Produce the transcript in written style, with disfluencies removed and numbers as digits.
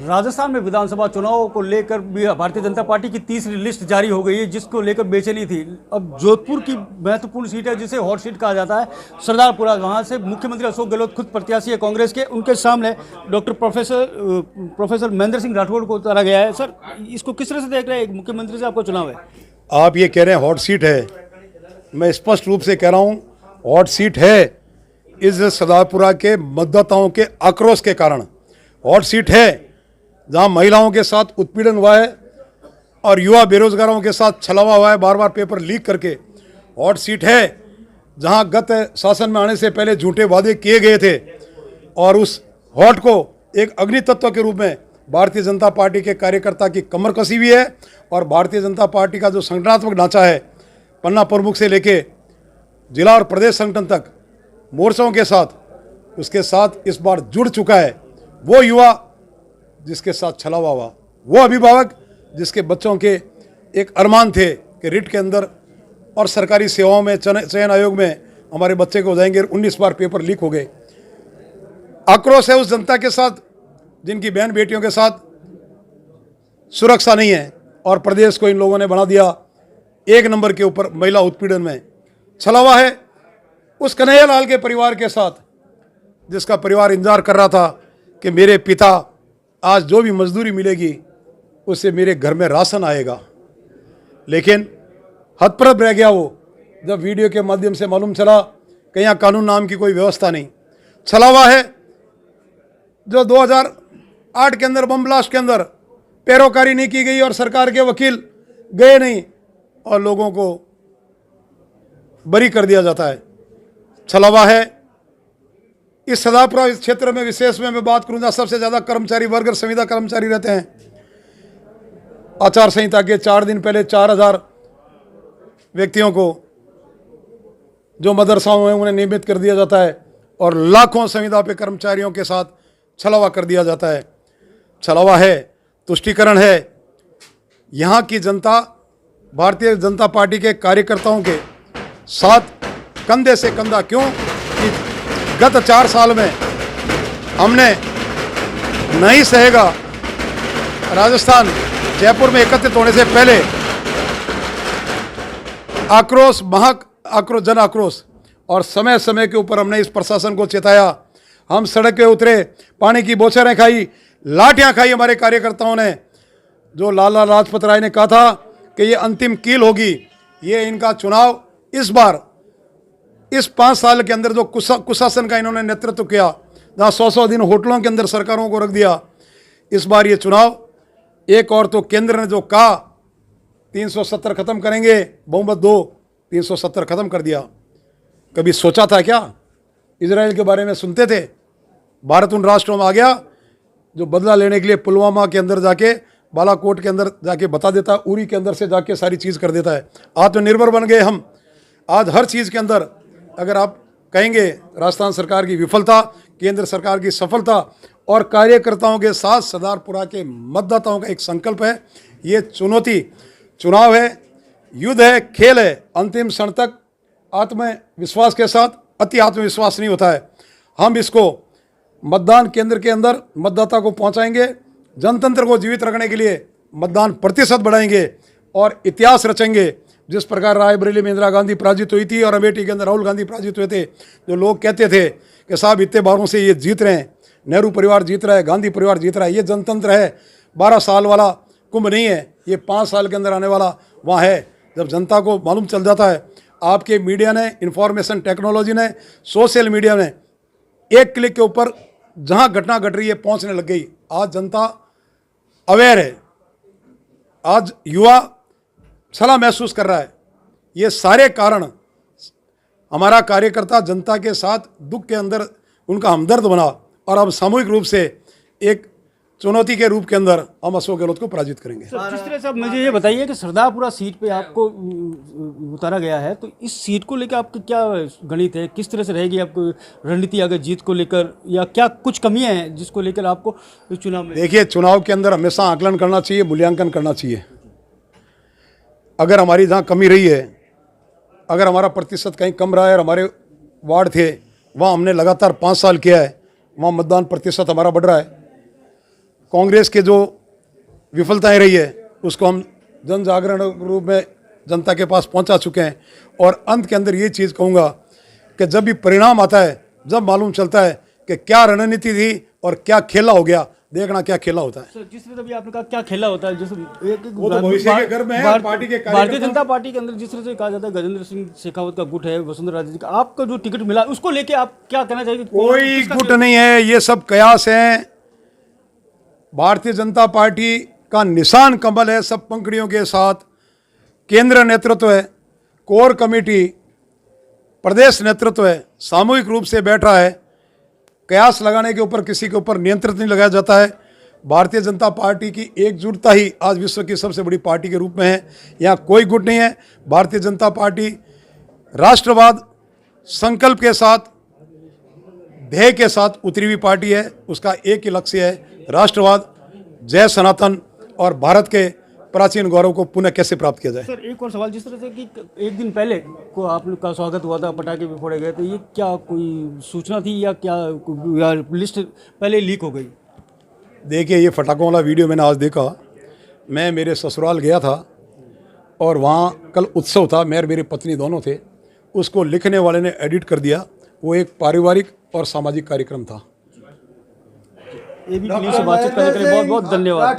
राजस्थान में विधानसभा चुनाव को लेकर भी भारतीय जनता पार्टी की तीसरी लिस्ट जारी हो गई है, जिसको लेकर बेचैनी थी। अब जोधपुर की महत्वपूर्ण सीट है, जिसे हॉट सीट कहा जाता है, सरदारपुरा, वहां से मुख्यमंत्री अशोक गहलोत खुद प्रत्याशी है कांग्रेस के। उनके सामने डॉक्टर प्रोफेसर महेंद्र सिंह राठौड़ को उतारा गया है। सर, इसको किस तरह से देख रहे हैं? मुख्यमंत्री से आपका चुनाव है, आप ये कह रहे हैं हॉट सीट है, मैं स्पष्ट रूप से कह रहा हूँ हॉट सीट है इस सरदारपुरा के मतदाताओं के आक्रोश के कारण। हॉट सीट है जहां महिलाओं के साथ उत्पीड़न हुआ है और युवा बेरोजगारों के साथ छलावा हुआ है बार बार पेपर लीक करके। हॉट सीट है जहां गत शासन में आने से पहले झूठे वादे किए गए थे और उस हॉट को एक अग्नि तत्व के रूप में भारतीय जनता पार्टी के कार्यकर्ता की कमर कसी हुई है। और भारतीय जनता पार्टी का जो संगठनात्मक ढांचा है, पन्ना प्रमुख से लेके जिला और प्रदेश संगठन तक मोर्चों के साथ, उसके साथ इस बार जुड़ चुका है। वो युवा जिसके साथ छलावा हुआ, वो अभिभावक जिसके बच्चों के एक अरमान थे कि रिट के अंदर और सरकारी सेवाओं में चयन आयोग में हमारे बच्चे को हो जाएंगे, 19 बार पेपर लीक हो गए। आक्रोश है उस जनता के साथ जिनकी बहन बेटियों के साथ सुरक्षा नहीं है और प्रदेश को इन लोगों ने बना दिया 1 नंबर के ऊपर महिला उत्पीड़न में। छलावा है उस कन्हैया लाल के परिवार के साथ, जिसका परिवार इंतजार कर रहा था कि मेरे पिता आज जो भी मजदूरी मिलेगी उससे मेरे घर में राशन आएगा, लेकिन हतप्रभ रह गया वो जब वीडियो के माध्यम से मालूम चला कि यहाँ कानून नाम की कोई व्यवस्था नहीं। छलावा है जो 2008 के अंदर बम ब्लास्ट के अंदर पैरोकारी नहीं की गई और सरकार के वकील गए नहीं और लोगों को बरी कर दिया जाता है। छलावा है इस सरदारपुरा क्षेत्र में, विशेष में मैं बात करूं जहां सबसे ज्यादा कर्मचारी वर्ग और संविदा कर्मचारी रहते हैं। आचार संहिता के 4 दिन पहले 4000 व्यक्तियों को जो मदरसाओं में उन्हें नियमित कर दिया जाता है और लाखों संविदा पे कर्मचारियों के साथ छलावा कर दिया जाता है। छलावा है, तुष्टीकरण है। यहाँ की जनता भारतीय जनता पार्टी के कार्यकर्ताओं के साथ कंधे से कंधा, क्यों कि गत 4 साल में हमने नहीं सहेगा। राजस्थान जयपुर में एकत्रित होने से पहले आक्रोश, जन आक्रोश, और समय समय के ऊपर हमने इस प्रशासन को चेताया। हम सड़क पे उतरे, पानी की बोछारें खाई, लाठियां खाई हमारे कार्यकर्ताओं ने। जो लाला लाजपत राय ने कहा था कि ये अंतिम कील होगी, ये इनका चुनाव इस बार इस 5 साल के अंदर जो कुशासन का इन्होंने नेतृत्व किया, जहाँ 100 दिन होटलों के अंदर सरकारों को रख दिया, इस बार ये चुनाव एक और तो केंद्र ने जो कहा 370 खत्म करेंगे, बहुमत 2, 370 खत्म कर दिया। कभी सोचा था क्या? इजराइल के बारे में सुनते थे, भारत उन राष्ट्रों में आ गया जो बदला लेने के लिए पुलवामा के अंदर जाके, बालाकोट के अंदर जाके बता देता है, उरी के अंदर से जाके सारी चीज़ कर देता है। आत्मनिर्भर बन गए हम। आज हर चीज़ के अंदर अगर आप कहेंगे राजस्थान सरकार की विफलता, केंद्र सरकार की सफलता और कार्यकर्ताओं के साथ सरदारपुरा के मतदाताओं का एक संकल्प है। ये चुनौती, चुनाव है, युद्ध है, खेल है। अंतिम क्षण तक आत्मविश्वास के साथ, अति आत्मविश्वास नहीं होता है। हम इसको मतदान केंद्र के अंदर मतदाता को पहुंचाएंगे। जनतंत्र को जीवित रखने के लिए मतदान प्रतिशत बढ़ाएंगे और इतिहास रचेंगे। जिस प्रकार रायबरेली में इंदिरा गांधी पराजित हुई थी और अमेठी के अंदर राहुल गांधी पराजित हुए थे, जो लोग कहते थे कि साहब इतने बारों से ये जीत रहे हैं, नेहरू परिवार जीत रहा है, गांधी परिवार जीत रहा है, ये जनतंत्र है। 12 साल वाला कुंभ नहीं है, ये 5 साल के अंदर आने वाला वहाँ है। जब जनता को मालूम चल जाता है, आपके मीडिया ने, इंफॉर्मेशन टेक्नोलॉजी ने, सोशल मीडिया ने एक क्लिक के ऊपर जहाँ घटना घट रही है पहुँचने लग गई। आज जनता अवेयर है, आज युवा छला महसूस कर रहा है। ये सारे कारण हमारा कार्यकर्ता जनता के साथ दुख के अंदर उनका हमदर्द बना और अब सामूहिक रूप से एक चुनौती के रूप के अंदर हम अशोक गहलोत को पराजित करेंगे। सर, जिस तरह से आप मुझे ये बताइए कि सरदारपुरा सीट पे आपको उतारा गया है, तो इस सीट को लेकर आपकी क्या गणित है? किस तरह से रहेगी आपको रणनीति अगर जीत को लेकर, या क्या कुछ कमियां हैं जिसको लेकर आपको चुनाव में? देखिए, चुनाव के अंदर हमेशा आकलन करना चाहिए, मूल्यांकन करना चाहिए। अगर हमारी जहाँ कमी रही है, अगर हमारा प्रतिशत कहीं कम रहा है और हमारे वार्ड थे वहाँ हमने लगातार 5 साल किया है, वहाँ मतदान प्रतिशत हमारा बढ़ रहा है। कांग्रेस के जो विफलताएं रही है उसको हम जन जागरण के रूप में जनता के पास पहुंचा चुके हैं। और अंत के अंदर ये चीज़ कहूँगा कि जब भी परिणाम आता है, जब मालूम चलता है कि क्या रणनीति थी और क्या खेला हो गया, देखना क्या खेला होता है। सर, जिस तरह अभी आपने कहा क्या खेला होता है, जिस वो तो भविष्य के गर्भ में है, पार्टी के भारतीय जनता पार्टी के अंदर जिस तरह से कहा जाता है गजेंद्र सिंह शेखावत का गुट है, वसुंधरा राजे जी का, आपका जो टिकट मिला उसको लेके आप क्या कहना चाहिए? कोई गुट नहीं है, ये सब कयास है। भारतीय जनता पार्टी का निशान कमल है, सब पंखड़ियों के साथ। केंद्र नेतृत्व है, कोर कमेटी, प्रदेश नेतृत्व है, सामूहिक रूप से बैठा है। कयास लगाने के ऊपर किसी के ऊपर नियंत्रण नहीं लगाया जाता है। भारतीय जनता पार्टी की एकजुटता ही आज विश्व की सबसे बड़ी पार्टी के रूप में है। यहाँ कोई गुट नहीं है। भारतीय जनता पार्टी राष्ट्रवाद संकल्प के साथ, ध्येय के साथ उतरी हुई पार्टी है। उसका एक ही लक्ष्य है, राष्ट्रवाद, जय सनातन और भारत के प्राचीन गौरव को पुनः कैसे प्राप्त किया जाए। सर, एक और सवाल, जिस तरह से कि एक दिन पहले को आप लोग का स्वागत हुआ था, पटाखे भी फोड़े गए थे, ये क्या कोई सूचना थी या क्या, या लिस्ट पहले लीक हो गई? देखिए, ये फटाकों वाला वीडियो मैंने आज देखा। मैं मेरे ससुराल गया था और वहाँ कल उत्सव था, मैं और मेरी पत्नी दोनों थे। उसको लिखने वाले ने एडिट कर दिया। वो एक पारिवारिक और सामाजिक कार्यक्रम था। एबीपी न्यूज़ से बातचीत करने के लिए बहुत बहुत धन्यवाद।